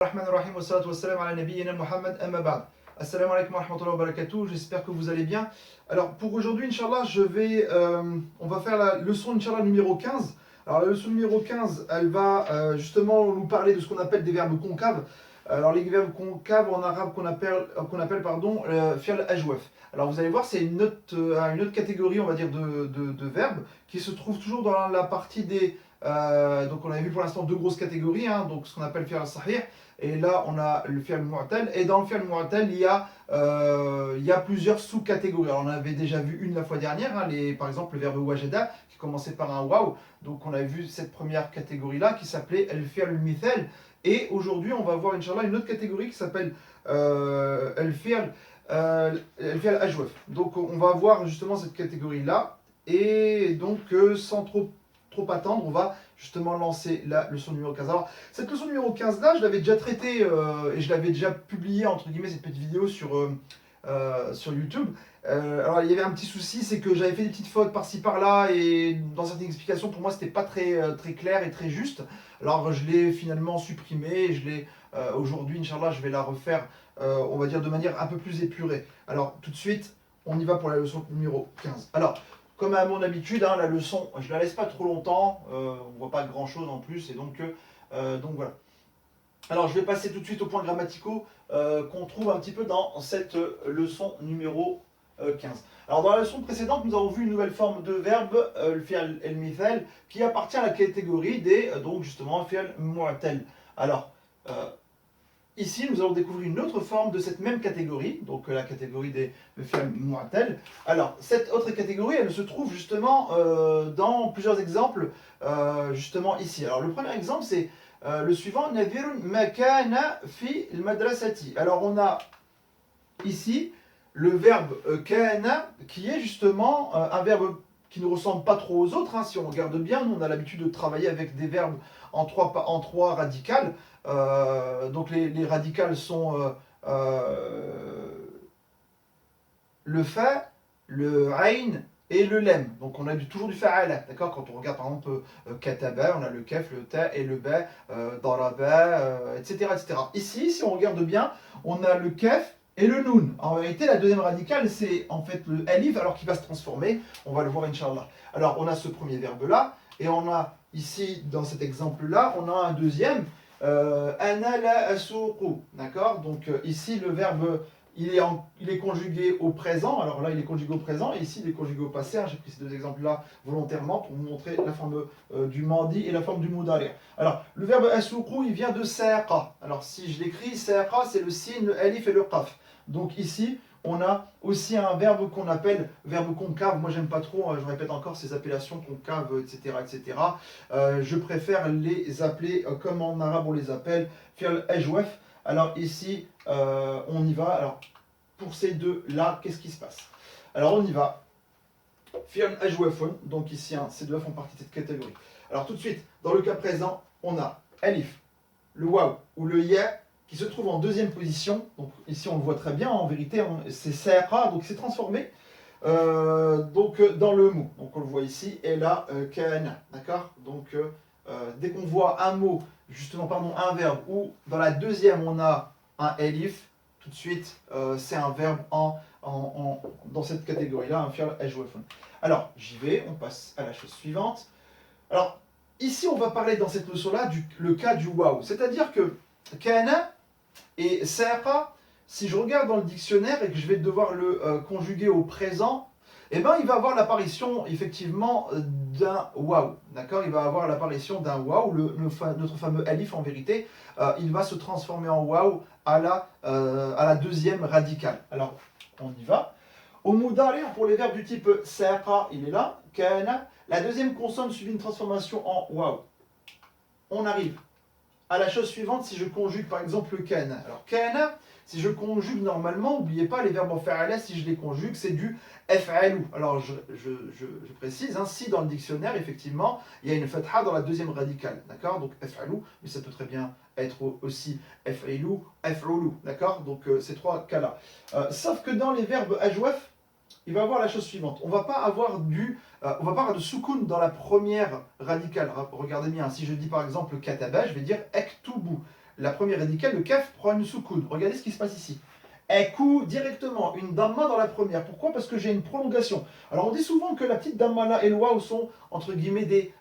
Rahim wa salatu wa salam ala nabiyyina Muhammad amma ba'd. Assalamu alaikum wa rahmatullahi wa barakatuh, j'espère que vous allez bien. Alors pour aujourd'hui, Inch'Allah, on va faire la leçon Inch'Allah numéro 15. Alors la leçon numéro 15, elle va justement nous parler de ce qu'on appelle des verbes concaves. Alors les verbes concaves en arabe qu'on appelle fi'l ajwaf. Alors vous allez voir, c'est une autre catégorie, on va dire, de verbes qui se trouve toujours dans la partie des... donc on a vu pour l'instant deux grosses catégories, hein, donc ce qu'on appelle fi'l sahih. Et là, on a le fi'l mu'tal. Et dans le fi'l mu'tal, il y a plusieurs sous-catégories. Alors, on avait déjà vu une la fois dernière, hein, par exemple le verbe wajada, qui commençait par un waw. Donc, on a vu cette première catégorie-là qui s'appelait el fi'l mithal. Et aujourd'hui, on va voir, Inch'Allah, une autre catégorie qui s'appelle el fi'l ajwaf. Donc, on va voir justement cette catégorie-là. Et donc, sans trop attendre, on va justement lancer la leçon numéro 15. Alors, cette leçon numéro 15 là, je l'avais déjà traitée et je l'avais déjà publiée, entre guillemets, cette petite vidéo sur YouTube. Alors, il y avait un petit souci, c'est que j'avais fait des petites fautes par-ci par-là et dans certaines explications, pour moi, c'était pas très clair et très juste. Alors, je l'ai finalement supprimé et aujourd'hui, Inch'Allah, je vais la refaire, on va dire, de manière un peu plus épurée. Alors, tout de suite, on y va pour la leçon numéro 15. Alors, comme à mon habitude, hein, la leçon, je la laisse pas trop longtemps, on ne voit pas grand chose en plus, et donc voilà. Alors je vais passer tout de suite aux points grammaticaux qu'on trouve un petit peu dans cette leçon numéro 15. Alors dans la leçon précédente, nous avons vu une nouvelle forme de verbe, le fi'l el-mithal, qui appartient à la catégorie des, donc justement, fi'l mu'tal. Alors, ici, nous allons découvrir une autre forme de cette même catégorie, donc la catégorie des fi'l mu'tal. Alors, cette autre catégorie, elle se trouve justement dans plusieurs exemples, justement ici. Alors, le premier exemple, c'est le suivant, Nadirun ma kana fi al-madrasati. Alors, on a ici le verbe kana, qui est justement un verbe qui ne ressemble pas trop aux autres, hein. Si on regarde bien, nous on a l'habitude de travailler avec des verbes en trois radicales. Donc les radicales sont le fa, le ayn et le lem. Donc on a toujours du fa'ala, d'accord. Quand on regarde par exemple kataba, on a le kaf, le ta et le ba, daraba, etc., etc. Ici, si on regarde bien, on a le kaf et le noun. En vérité, la deuxième radicale, c'est en fait le alif, alors qu'il va se transformer. On va le voir, Inch'Allah. Alors, on a ce premier verbe-là, et on a ici, dans cet exemple-là, on a un deuxième, ana la asuqu. D'accord. Donc, ici, le verbe, il est conjugué au présent. Alors là, il est conjugué au présent, et ici, il est conjugué au passé. Hein. J'ai pris ces deux exemples-là volontairement pour vous montrer la forme du mandi et la forme du mudari'. Alors, le verbe asuqu, il vient de saqa. Alors, si je l'écris, saqa, c'est le sin, le alif et le qaf. Donc ici, on a aussi un verbe qu'on appelle verbe concave. Moi, j'aime pas trop, je répète encore, ces appellations concave, etc., etc. Je préfère les appeler comme en arabe on les appelle, fi'l ajwaf. Alors ici, on y va. Alors, pour ces deux-là, qu'est-ce qui se passe? Alors, on y va. Fi'l ajwafun, donc ici, hein, ces deux font partie de cette catégorie. Alors, tout de suite, dans le cas présent, on a alif, le waw ou le ya, qui se trouve en deuxième position. Donc ici on le voit très bien, en vérité c'est saqa, donc c'est transformé dans le mot. Donc on le voit ici, et là kana, d'accord. Donc dès qu'on voit un mot, justement pardon, un verbe, où dans la deuxième on a un elif, tout de suite c'est un verbe dans cette catégorie-là, un fi'l ajwafun. Alors j'y vais, on passe à la chose suivante. Alors ici on va parler dans cette leçon-là le cas du waw, c'est-à-dire que kana et saqa, si je regarde dans le dictionnaire et que je vais devoir le conjuguer au présent, eh ben, il va avoir l'apparition effectivement d'un waw. D'accord. Il va avoir l'apparition d'un waw, notre fameux alif en vérité, il va se transformer en waw à la deuxième radicale. Alors, on y va. Au mudari', pour les verbes du type saqa, il est là, kana, la deuxième consonne subit une transformation en waw. On arrive à la chose suivante si je conjugue par exemple le kana. Alors kana, si je conjugue normalement, n'oubliez pas les verbes en fa'ala, si je les conjugue, c'est du f'alou. Alors je précise, hein, si dans le dictionnaire, effectivement, il y a une fatha dans la deuxième radicale, d'accord. Donc f'alou, mais ça peut très bien être aussi f'ilou, f'oulou, d'accord. Donc ces trois cas-là. Sauf que dans les verbes ajwaf, il va avoir la chose suivante. On va pas avoir de soukoun dans la première radicale. Regardez bien, si je dis par exemple kataba, je vais dire ektubu. la première radicale, le kaf prend une soukoun. Regardez ce qui se passe ici. Elle coud directement une damma dans la première. Pourquoi? Parce que j'ai une prolongation. Alors on dit souvent que la petite damma là et le waouh sont entre guillemets des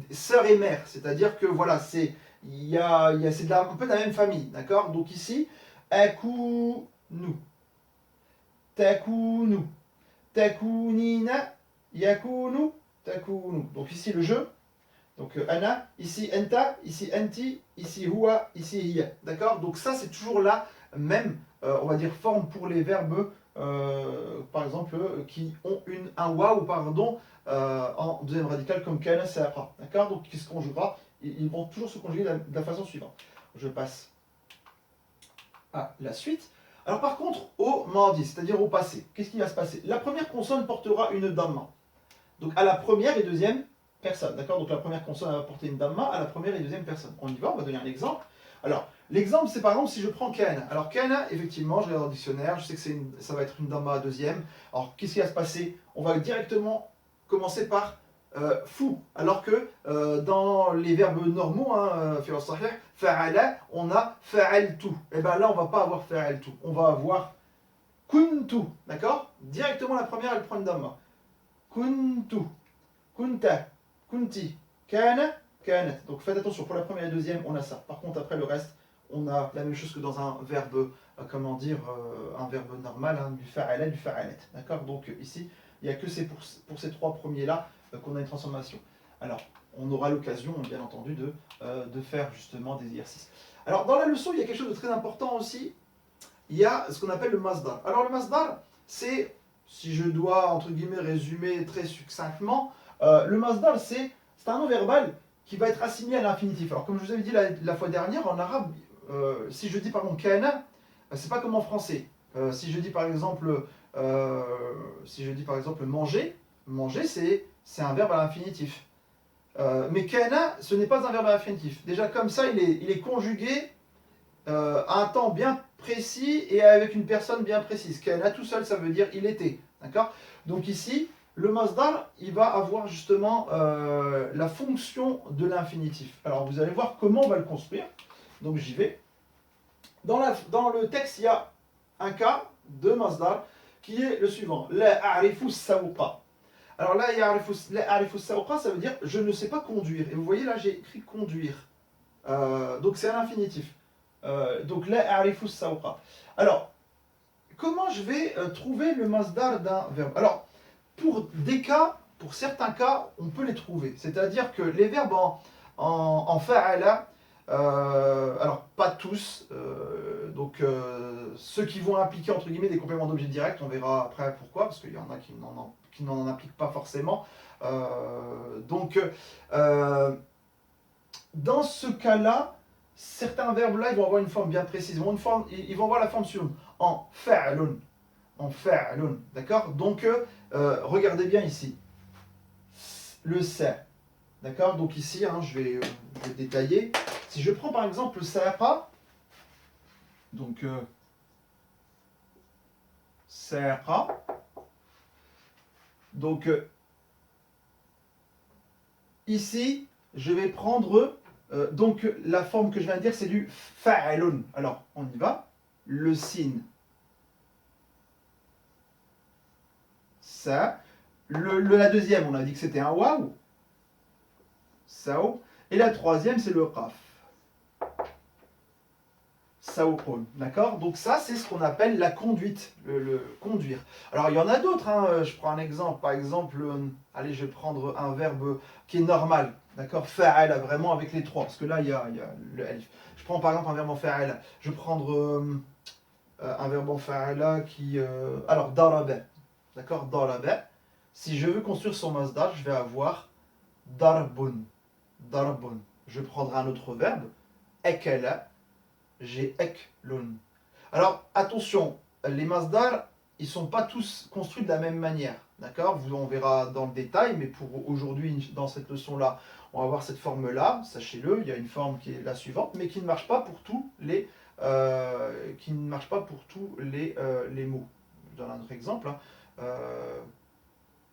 sœurs et mères. C'est-à-dire que voilà, c'est un peu de la même famille. D'accord? Donc ici, akunu, takunu, takunina, yakunu, takunu. Donc ici le jeu. Donc ana, ici enta, ici enti, ici huwa, ici hiya. D'accord? Donc ça c'est toujours la même, on va dire, forme pour les verbes, par exemple, qui ont un waouh, pardon, en deuxième radical comme kana, saqa. D'accord? Donc qui se conjuguera, ils vont toujours se conjuguer de la façon suivante. Je passe à la suite. Alors par contre, au mardi, c'est-à-dire au passé, qu'est-ce qui va se passer? La première consonne portera une damma. Donc à la première et deuxième personne, d'accord? Donc la première consonne va porter une damma à la première et deuxième personne. On y va, on va donner un exemple. Alors, l'exemple, c'est par exemple si je prends kana. Alors kana, effectivement, je regarde dans le dictionnaire, je sais que ça va être une damma à deuxième. Alors, qu'est-ce qui va se passer? On va directement commencer par fou, alors que dans les verbes normaux, fa'ala, on a fa'altu. Et bien là, on va pas avoir fa'altu, on va avoir kuntu, d'accord? Directement la première, elle prend une damma. Kuntu, kunta, kunti, kana, kanat. Donc faites attention, pour la première et la deuxième, on a ça. Par contre, après le reste, on a la même chose que dans un verbe, comment dire, un verbe normal, hein, du fa'ala, du fa'alat. D'accord? Donc ici, il n'y a que pour ces trois premiers-là qu'on a une transformation. Alors, on aura l'occasion, bien entendu, de faire justement des exercices. Alors, dans la leçon, il y a quelque chose de très important aussi. Il y a ce qu'on appelle le masdar. Alors, le masdar, c'est, si je dois, entre guillemets, résumer très succinctement, le masdar, c'est un nom verbal qui va être assigné à l'infinitif. Alors, comme je vous avais dit la fois dernière, en arabe, si je dis par exemple kana, c'est pas comme en français. Si je dis par exemple, manger, manger c'est un verbe à l'infinitif. Mais kana, ce n'est pas un verbe à l'infinitif. Déjà comme ça, il est conjugué à un temps bien précis et avec une personne bien précise. Kana tout seul, ça veut dire il était. D'accord? Donc ici, le masdar, il va avoir justement la fonction de l'infinitif. Alors vous allez voir comment on va le construire. Donc j'y vais. Dans le texte, il y a un cas de masdar qui est le suivant. La a'rifu sawqa. Alors là, la a'rifu sawqa, ça veut dire je ne sais pas conduire. Et vous voyez là, j'ai écrit conduire. Donc c'est un infinitif. Donc la a'rifu sawqa. Alors, comment je vais trouver le masdar d'un verbe? Alors, pour certains cas, on peut les trouver. C'est-à-dire que les verbes en fa'ala, alors pas tous, donc ceux qui vont impliquer entre guillemets des compléments d'objet direct, on verra après pourquoi, parce qu'il y en a qui n'en impliquent pas forcément. Donc, dans ce cas-là, certains verbes-là, ils vont avoir une forme bien précise. Ils vont avoir la forme suivante, en fa'alun. En fa'alun, d'accord? Donc, regardez bien ici. Le sa. D'accord? Donc ici, hein, je vais détailler. Si je prends par exemple le saqa, donc saqa, donc ici, je vais prendre donc la forme que je viens de dire, c'est du fa'alun. Alors, on y va. Le sin. Ça. La deuxième, on a dit que c'était un waouh. Sao. Et la troisième, c'est le qaf. Saoqon. D'accord? Donc ça, c'est ce qu'on appelle la conduite, le conduire. Alors, il y en a d'autres. Hein. Je prends un exemple. Par exemple, allez, je vais prendre un verbe qui est normal. D'accord? Fa'ala, vraiment avec les trois. Parce que là, il y a le alif. Je prends par exemple un verbe en fa'ala. Je vais prendre un verbe en fa'ala qui... alors, daraba. D'accord? Daraba. Si je veux construire son masdar, je vais avoir darbun. Darbun. Je prendrai un autre verbe. Ekala. J'ai eklun. Alors, attention, les masdar, ils ne sont pas tous construits de la même manière. D'accord? On verra dans le détail, mais pour aujourd'hui, dans cette leçon-là, on va voir cette forme-là. Sachez-le, il y a une forme qui est la suivante, mais qui ne marche pas pour tous les, les mots. Je donne un autre exemple. Hein.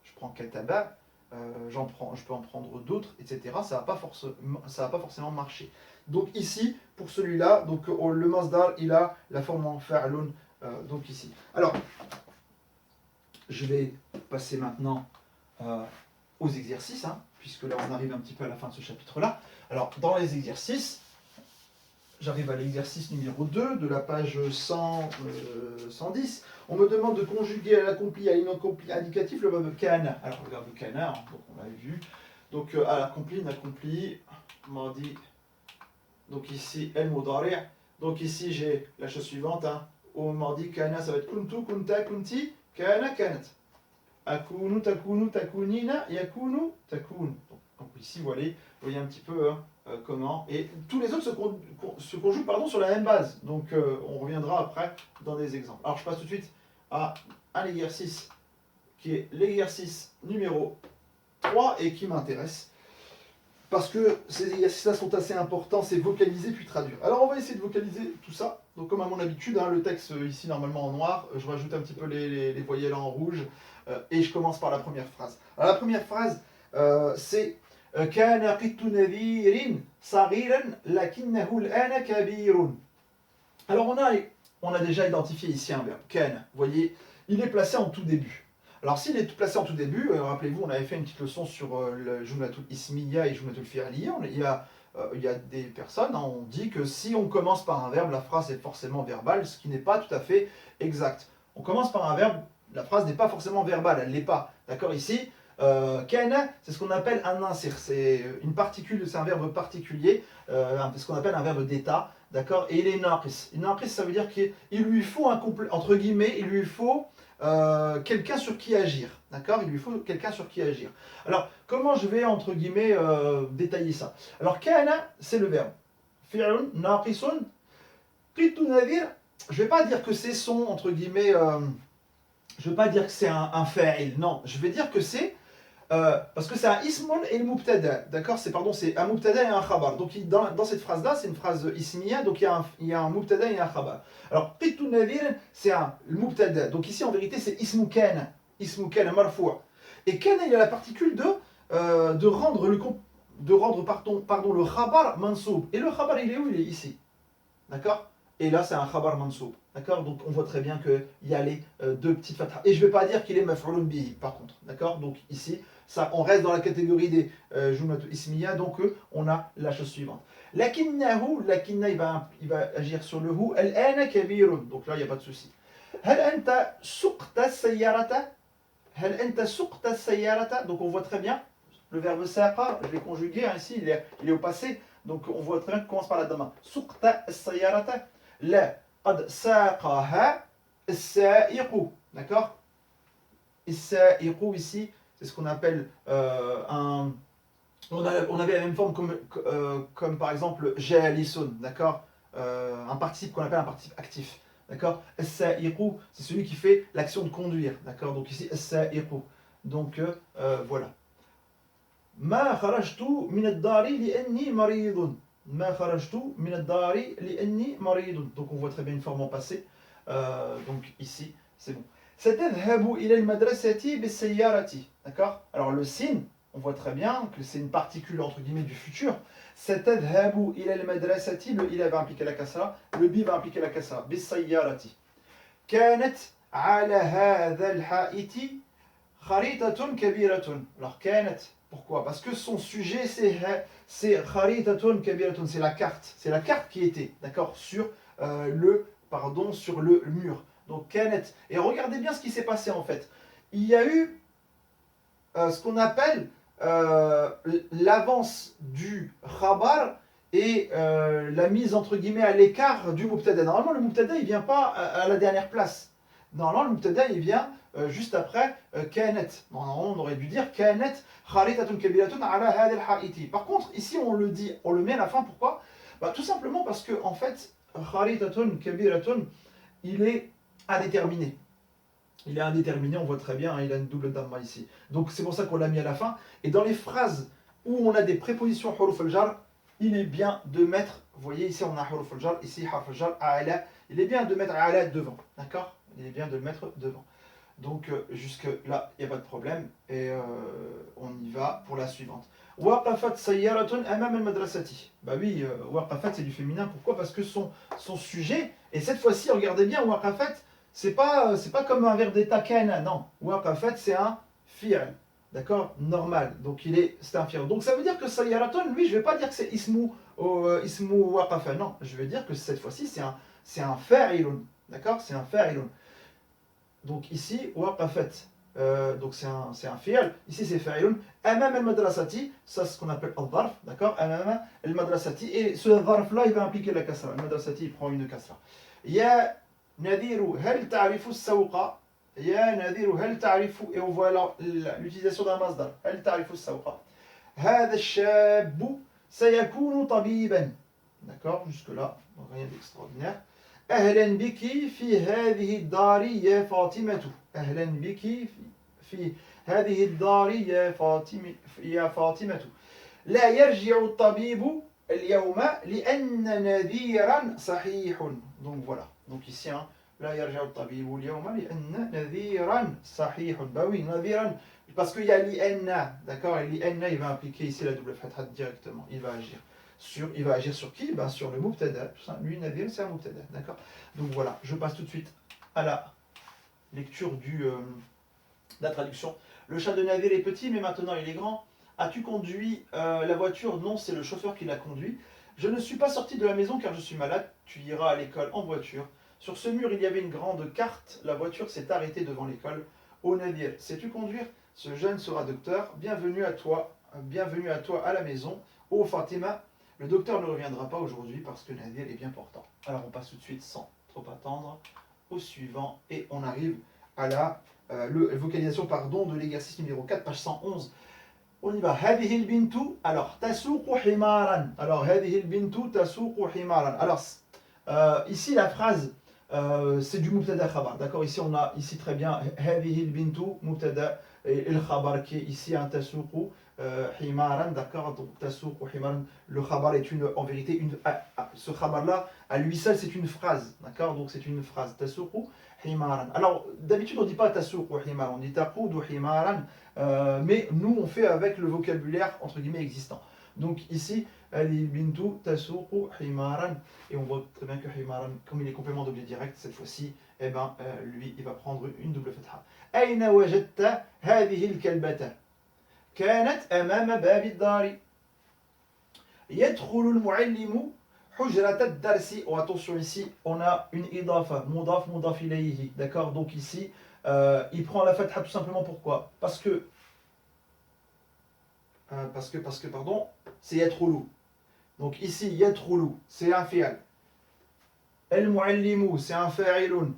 Je prends kataba, je peux en prendre d'autres, etc. Ça va pas forcément marcher. Donc ici, pour celui-là, donc le masdar, il a la forme en fa'lun, donc ici. Alors, je vais passer maintenant aux exercices, hein, puisque là on arrive un petit peu à la fin de ce chapitre-là. Alors, dans les exercices, j'arrive à l'exercice numéro 2 de la page 110. On me demande de conjuguer à l'accompli, à l'inaccompli indicatif le verbe kana. Alors, le verbe kana, hein, donc on l'a vu. Donc, à l'accompli, inaccompli, mardi. Donc ici, el mudari'. Donc ici, j'ai la chose suivante. Hein. Au mardi, kana, ça va être kuntu, kunta, kunti, kana, kanat. Akunu, takunu, takunina, yakunu, takun. Donc ici, vous voyez un petit peu hein, comment. Et tous les autres se conjuguent pardon, sur la même base. Donc on reviendra après dans des exemples. Alors je passe tout de suite à un exercice qui est l'exercice numéro 3 et qui m'intéresse. Parce que ces exercices-là sont assez importants, c'est vocaliser puis traduire. Alors on va essayer de vocaliser tout ça. Donc comme à mon habitude, hein, le texte ici normalement en noir, je rajoute un petit peu les voyelles en rouge et je commence par la première phrase. Alors la première phrase, c'est كان قط نذير صغيرا لكنه الآن كبير. Alors on a déjà identifié ici un verbe, كان. Vous voyez, il est placé en tout début. Alors s'il est placé en tout début, rappelez-vous, on avait fait une petite leçon sur le Jumlatul Ismiya et Jumlatul Fi'liya. Il y a des personnes, hein, on dit que si on commence par un verbe, la phrase est forcément verbale, ce qui n'est pas tout à fait exact. On commence par un verbe, la phrase n'est pas forcément verbale, elle ne l'est pas. D'accord ici kana, c'est ce qu'on appelle un insir, c'est une particule, c'est un verbe particulier, ce qu'on appelle un verbe d'état, d'accord. Et il est naqis. Naqis, ça veut dire qu'il lui faut entre guillemets, il lui faut quelqu'un sur qui agir, d'accord. Il lui faut quelqu'un sur qui agir. Alors, comment je vais entre guillemets détailler ça? Alors, kana, c'est le verbe. Fi'lun naqisun. Qittu nadir, je vais pas dire que c'est son entre guillemets. Je ne veux pas dire que c'est un fa'il, non. Je vais dire que c'est parce que c'est un ismun et le mubtada, d'accord. C'est un mubtada et un khabar. Donc dans cette phrase-là, c'est une phrase ismiya, donc il y a un mubtada et un khabar. Alors qittu nadir, c'est le mubtada. Donc ici en vérité c'est ismu kana marfou'. Et kana il a la particule de rendre le khabar mansoub. Et le khabar il est où? Il est ici, d'accord. Et là, c'est un khabar mansoub. D'accord. Donc, on voit très bien qu'il y a les deux petites fatras. Et je ne vais pas dire qu'il est maf'ulun bihi, par contre. D'accord. Donc, ici, ça, on reste dans la catégorie des jumlatul ismiya. Donc, on a la chose suivante. Lakinnahu, lakinna, il va agir sur le hu. Al-ana kabirun. Donc là, il n'y a pas de souci. Hal anta suqta sayyarata. Hal anta suqta sayyarata. Donc, on voit très bien le verbe saqa. Je l'ai conjugué. Hein, ici, il est au passé. Donc, on voit très bien qu'il commence par la dama. Suqta sayyarata. لا قد ساقها السائق, d'accord. السائق ici c'est ce qu'on appelle on avait la même forme comme par exemple jalisun, d'accord, un participe qu'on appelle un participe actif, d'accord. السائق c'est celui qui fait l'action de conduire, d'accord. Donc ici السائق, donc voilà. ما خرجت من الدار لأني مريض. Donc on voit très bien une forme en passé. Donc ici, c'est bon. D'accord. Alors le sin, on voit très bien que c'est une particule entre guillemets du futur. Le il va impliquer la kasra, le bi va impliquer la kasra. بالسيارة. كانت على هذا الحائط خريطة كبيرة. Alors كانت, pourquoi? Parce que son sujet c'est kharitatun kabiratun, c'est la carte qui était, d'accord, sur sur le mur. Donc kanet. Et regardez bien ce qui s'est passé en fait. Il y a eu ce qu'on appelle l'avance du khabar et la mise entre guillemets à l'écart du mubtada. Normalement le mubtada il vient pas à la dernière place. Normalement le mubtada il vient juste après kanet. Normalement on aurait dû dire kanet kharitatun kabiratun ala hadha al-ha'iti. Par contre ici on le met à la fin. Pourquoi? Tout simplement parce que en fait kharitatun kabiratun il est indéterminé. Il est indéterminé, on voit très bien, hein, il a une double damma ici. Donc c'est pour ça qu'on l'a mis à la fin. Et dans les phrases où on a des prépositions huruf al-jar, il est bien de mettre, vous voyez ici on a huruf al-jar, ici harf al-jar, a'la, il est bien de mettre a'la devant, d'accord. Il est bien de le mettre devant. Donc jusque là, il n'y a pas de problème. Et on y va pour la suivante. Waqafat sayyaratun amam al-madrasati. Bah oui, waqafat c'est du féminin. Pourquoi? Parce que son sujet, et cette fois-ci, regardez bien, waqafat, c'est pas comme un verbe d'état kana, non. Waqafat c'est un fi'l, d'accord? Normal. Donc c'est un fi'l. Donc ça veut dire que sayyaratun, lui, je vais pas dire que c'est ismu waqafa, non. Je vais dire que cette fois-ci, c'est un fa'ilun, d'accord? C'est un fa'ilun. Donc ici, waqafat. Donc c'est un fi'l. Ici c'est fa'ilun. Amam al-madrasati, ça c'est ce qu'on appelle al-dharf, d'accord? Amam al-madrasati. Et ce dharf là, il va impliquer la kasra. Al-madrasati, il prend une kasra. Ya nadiru, hal ta'rifu as-sawqa? Ya nadiru, hal ta'rifu? Et on voit l'utilisation d'un masdar. Hal ta'rifu as-sawqa? هذا الشاب سيكون طبيبا. D'accord? Jusque là, rien d'extraordinaire. أهلا بك في هذه الدار يا فاطمة. أهلا بك في هذه الدار يا فاطمة. لا يرجع الطبيب اليوم لأن نذيرا صحيح. Donc voilà. Donc ici, hein, لا يرجع الطبيب اليوم لأن نذيرا صحيح. Bah oui, نذيرا. Parce qu'il y a l'INA, d'accord? Et l'INA, il va impliquer ici la double fatha directement. Il va agir sur qui? Ben, sur le mubtada. Lui, Nadir, c'est un mubtada, d'accord? Donc voilà, je passe tout de suite à la lecture de la traduction. Le chat de Nadir est petit, mais maintenant il est grand. As-tu conduit la voiture? Non, c'est le chauffeur qui l'a conduit. Je ne suis pas sorti de la maison car je suis malade. Tu iras à l'école en voiture. Sur ce mur, il y avait une grande carte. La voiture s'est arrêtée devant l'école. Oh Nadir, sais-tu conduire? Ce jeune sera docteur. Bienvenue à toi à la maison. Oh Fatima, le docteur ne reviendra pas aujourd'hui parce que Nadir est bien portant. Alors on passe tout de suite sans trop attendre au suivant et on arrive à la vocalisation de l'exercice numéro 4, page 111. On y va. هذه البنت. Alors تسوق حمارا. Alors هذه البنت تسوق حمارا. Alors ici la phrase c'est du mubtada khabar. D'accord? Ici on a ici très bien هذه البنت mubtada et le khabar qui est ici un tasuqu himaran, d'accord? Donc tasuqu himaran, le khabar est en vérité ce khabar là à lui seul c'est une phrase, d'accord? Donc c'est une phrase tasuqu himaran. Alors d'habitude on dit pas tasuqu himaran, on dit taqudu himaran, mais nous on fait avec le vocabulaire entre guillemets existant. Donc ici هذه البنت تسوق حمارا et on voit très bien que himaran, comme il est complément d'objet direct cette fois-ci, eh ben lui il va prendre une double fatha. أين وجدت هذه الكلبة؟ كانت أمام باب الدار. يدخل المعلم حجرة الدرس. Oh, attention ici, on a une idafa, mudaf, mudaf ilayhi. D'accord? Donc ici, il prend la fatha tout simplement pourquoi? Parce que, pardon, c'est yadkhulu. Donc ici, yadkhulu, c'est un fi'al. El-mu'allimu, c'est un fa'ilun.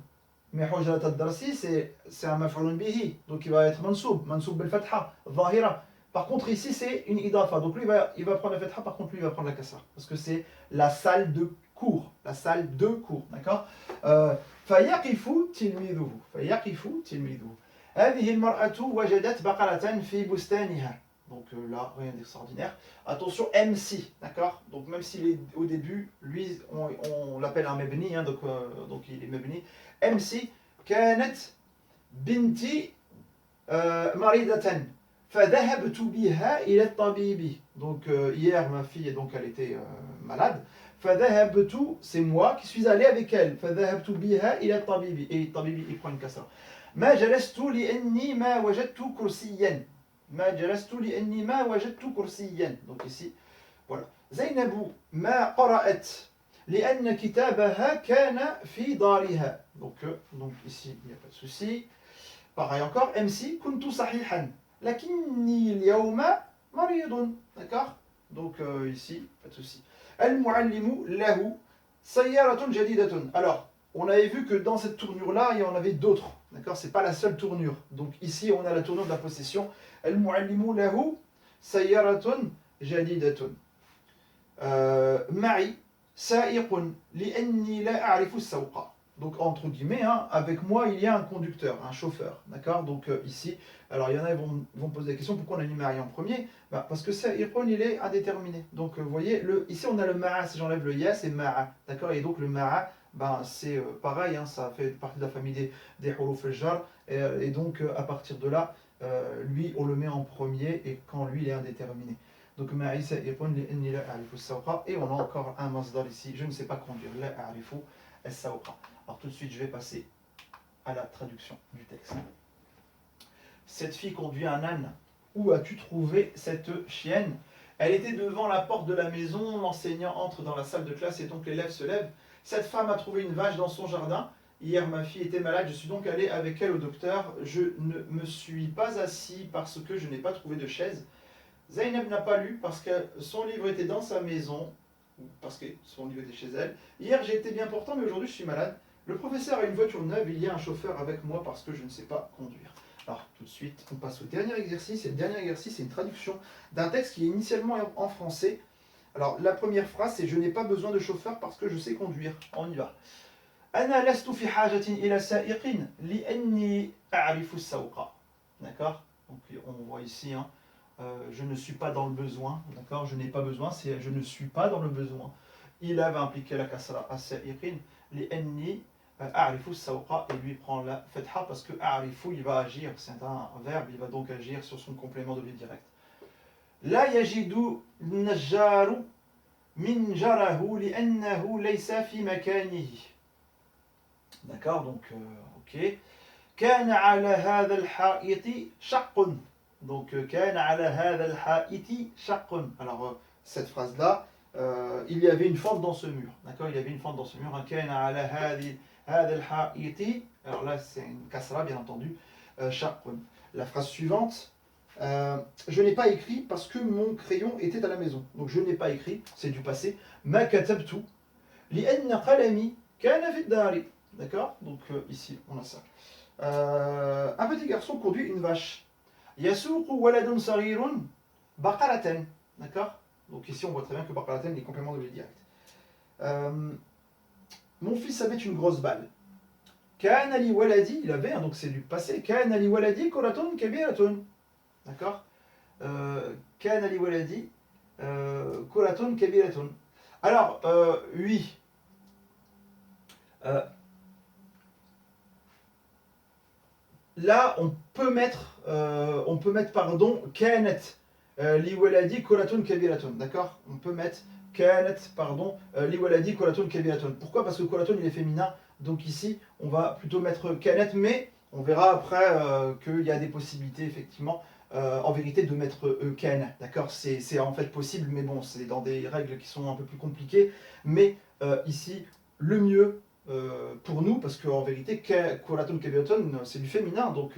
Mais hujrat al-darsi, c'est un maf'ulun bihi. Donc il va être mansoub bil fatha, zahira. Par contre ici c'est une idafa. Donc lui il va prendre la fatha, par contre lui il va prendre la kasra. Parce que c'est la salle de cours. La salle de cours. D'accord? Fayaqifu tilmidhuhu. Fayaqifu tilmidhuhu. هذه المرأة وجدت بقرة في بستانها. Donc là, rien d'extraordinaire. Attention, MC, d'accord? Donc même s'il est au début, lui, on l'appelle un mebni, hein, donc il est mebni. MC, كانت بنتي مريضة فذهبت بها إلى الطبيب. Donc hier, ma fille, donc elle était malade. فذهبت, c'est moi qui suis allé avec elle. فذهبت بها إلى الطبيب. Et الطبيب, il prend une kasra. ما جلست لأني ما وجدت كرسيا. ما جلست لأني ما وجدت كرسيا. Donc ici, voilà. زينب ما قرأت لأن كتابها كان في دارها. Donc ici, il n'y a pas de souci. Pareil encore, MC, كنت صحيحا لكني اليوم مريض. D'accord? Donc ici, pas de souci. المعلم له سيارة جديدة. Alors, on avait vu que dans cette tournure-là, il y en avait d'autres. D'accord? C'est pas la seule tournure. Donc ici, on a la tournure de la possession. المعلم له سيارة جديدة. معي سائق لأني لا أعرف السوق. Donc entre guillemets, hein, avec moi il y a un conducteur, un chauffeur, d'accord? Donc ici, alors il y en a qui vont poser la question pourquoi on a mis Ma'i en premier? Bah, parce que Sa'irun il est indéterminé. Donc vous voyez, ici on a le Ma'a, si j'enlève le Ya, c'est Ma'a, d'accord? Et donc le Ma'a, ben, c'est pareil, hein, ça fait partie de la famille des huruf al-jar, et donc à partir de là, lui on le met en premier et quand lui il est indéterminé. Donc ma'i sa'iqun li'anni la a'rifu as-sawqa. Et on a encore un masdar ici, je ne sais pas conduire, la a'rifu as-sawqa. Alors tout de suite je vais passer à la traduction du texte. Cette fille conduit un âne. Où as-tu trouvé cette chienne? Elle était devant la porte de la maison, l'enseignant entre dans la salle de classe et donc l'élève se lève. Cette femme a trouvé une vache dans son jardin. Hier, ma fille était malade, je suis donc allé avec elle au docteur. Je ne me suis pas assis parce que je n'ai pas trouvé de chaise. Zainab n'a pas lu parce que son livre était dans sa maison, ou parce que son livre était chez elle. Hier, j'ai été bien portant, mais aujourd'hui, je suis malade. Le professeur a une voiture neuve, il y a un chauffeur avec moi parce que je ne sais pas conduire. Alors, tout de suite, on passe au dernier exercice. Et le dernier exercice, c'est une traduction d'un texte qui est initialement en français. Alors, la première phrase, c'est « Je n'ai pas besoin de chauffeur parce que je sais conduire ». On y va. أنا لست في حاجة إلى سائق لأني أعرف السوق. D'accord? Donc, on voit ici, hein, je ne suis pas dans le besoin. D'accord? Je n'ai pas besoin, c'est je ne suis pas dans le besoin. Il avait impliqué la kasra à sa'iqin لأني أعرف السوق et lui prend la fatha parce que أعرف il va agir, c'est un verbe, il va donc agir sur son complément d'objet direct. لا يجد النجار منجره لأنه ليس في مكانه. D'accord, donc ok. كان على هذا الحائط شق. Donc كان على هذا الحائط شق. Alors cette phrase là, il y avait une fente dans ce mur. D'accord, il y avait une fente dans ce mur. كان على هذا الحائط. Alors là c'est une kasra bien entendu. شق. La phrase suivante. Je n'ai pas écrit parce que mon crayon était à la maison. Donc je n'ai pas écrit, c'est du passé. ما كتبت لأن قلمي كان في الدار. D'accord? Donc ici, on a ça. Un petit garçon conduit une vache. Yasuqu waladun sarirun baqaratan. D'accord? Donc ici, on voit très bien que baqaratan est complément de direct. Mon fils avait une grosse balle. Kana li waladi, il avait, donc c'est du passé. Kana li waladi kuratun kabiratun. D'accord? Kana li waladi kuratun kabiratun. Alors, oui. Là, on peut mettre pardon, kanet li waladi kuratun kabiratun. D'accord? On peut mettre kanet, pardon, li waladi kuratun kabiratun. Pourquoi? Parce que kuratun il est féminin. Donc ici, on va plutôt mettre kanet, mais on verra après qu'il y a des possibilités, effectivement, en vérité, de mettre ken. D'accord? C'est en fait possible, mais bon, c'est dans des règles qui sont un peu plus compliquées. Mais ici, le mieux, pour nous, parce qu'en vérité, kuratun kabiratun, c'est du féminin, donc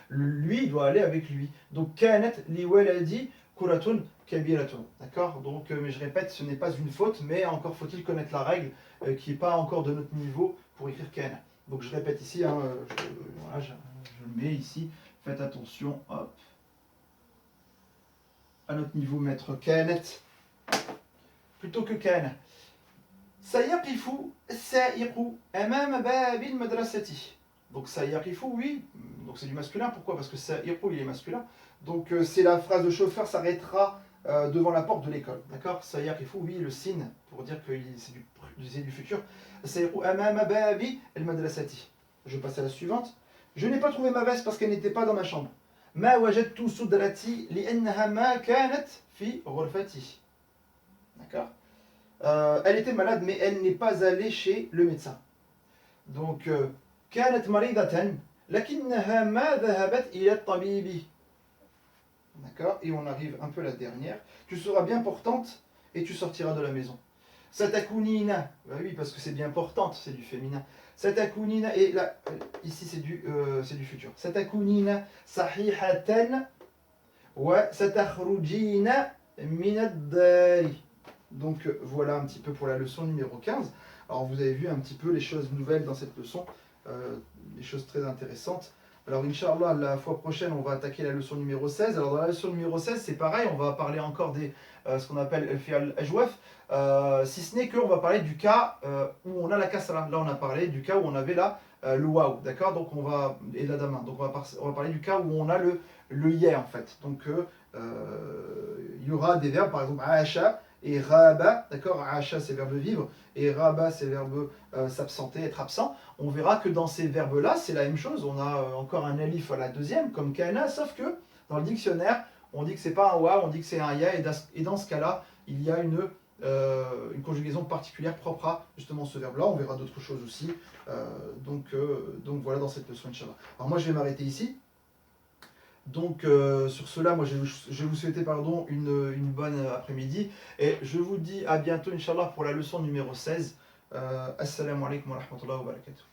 lui, il doit aller avec lui. Donc, kanet li waladi kuratun kabiratun. D'accord? Donc, mais je répète, ce n'est pas une faute, mais encore faut-il connaître la règle qui n'est pas encore de notre niveau pour écrire ken. Donc, je répète ici, hein, voilà, je le mets ici, faites attention, hop. À notre niveau, mettre kanet plutôt que ken. سيقف السائق أمام باب المدرسة. Donc سيقف, oui, donc c'est du masculin. Pourquoi? Parce que سائق, il est masculin. Donc c'est la phrase de chauffeur s'arrêtera devant la porte de l'école. D'accord? سيقف, oui, le signe pour dire que c'est du futur. السائق أمام باب المدرسة. Je passe à la suivante. Je n'ai pas trouvé ma veste parce qu'elle n'était pas dans ma chambre. ما وجدت سدرتي لأنها ما كانت في غرفتي. D'accord? Elle était malade, mais elle n'est pas allée chez le médecin. Donc, كانت مريضة لكنها ما ذهبت إلى الطبيب. D'accord? Et on arrive un peu à la dernière. Tu seras bien portante et tu sortiras de la maison. Satakunina. Bah oui, parce que c'est bien portante, c'est du féminin. Satakunina, et là, ici c'est du futur. Satakunina sahihatan wa satakhrujina min ad-dari. Donc voilà un petit peu pour la leçon numéro 15. Alors vous avez vu un petit peu les choses nouvelles dans cette leçon, des choses très intéressantes. Alors Inch'Allah, la fois prochaine, on va attaquer la leçon numéro 16. Alors dans la leçon numéro 16, c'est pareil, on va parler encore des ce qu'on appelle el fi'al ajwaf, si ce n'est qu'on va parler du cas où on a la kasra. Là on a parlé du cas où on avait là le waouh, d'accord? Donc on va, et la dama. Donc on va parler du cas où on a le ya en fait. Donc il y aura des verbes, par exemple aasha et raba, d'accord? Aasha c'est le verbe vivre et raba c'est le verbe s'absenter, être absent. On verra que dans ces verbes-là, c'est la même chose. On a encore un alif à la deuxième, comme kana, sauf que dans le dictionnaire, on dit que c'est pas un waouh, on dit que c'est un ya, et dans ce cas-là, il y a une conjugaison particulière propre à justement ce verbe-là. On verra d'autres choses aussi. Donc voilà dans cette leçon, Inch'Allah. Alors moi je vais m'arrêter ici. Donc sur cela, moi je vais vous souhaiter une bonne après-midi et je vous dis à bientôt Inch'Allah pour la leçon numéro 16. Assalamu alaikum wa rahmatullahi wa barakatuh.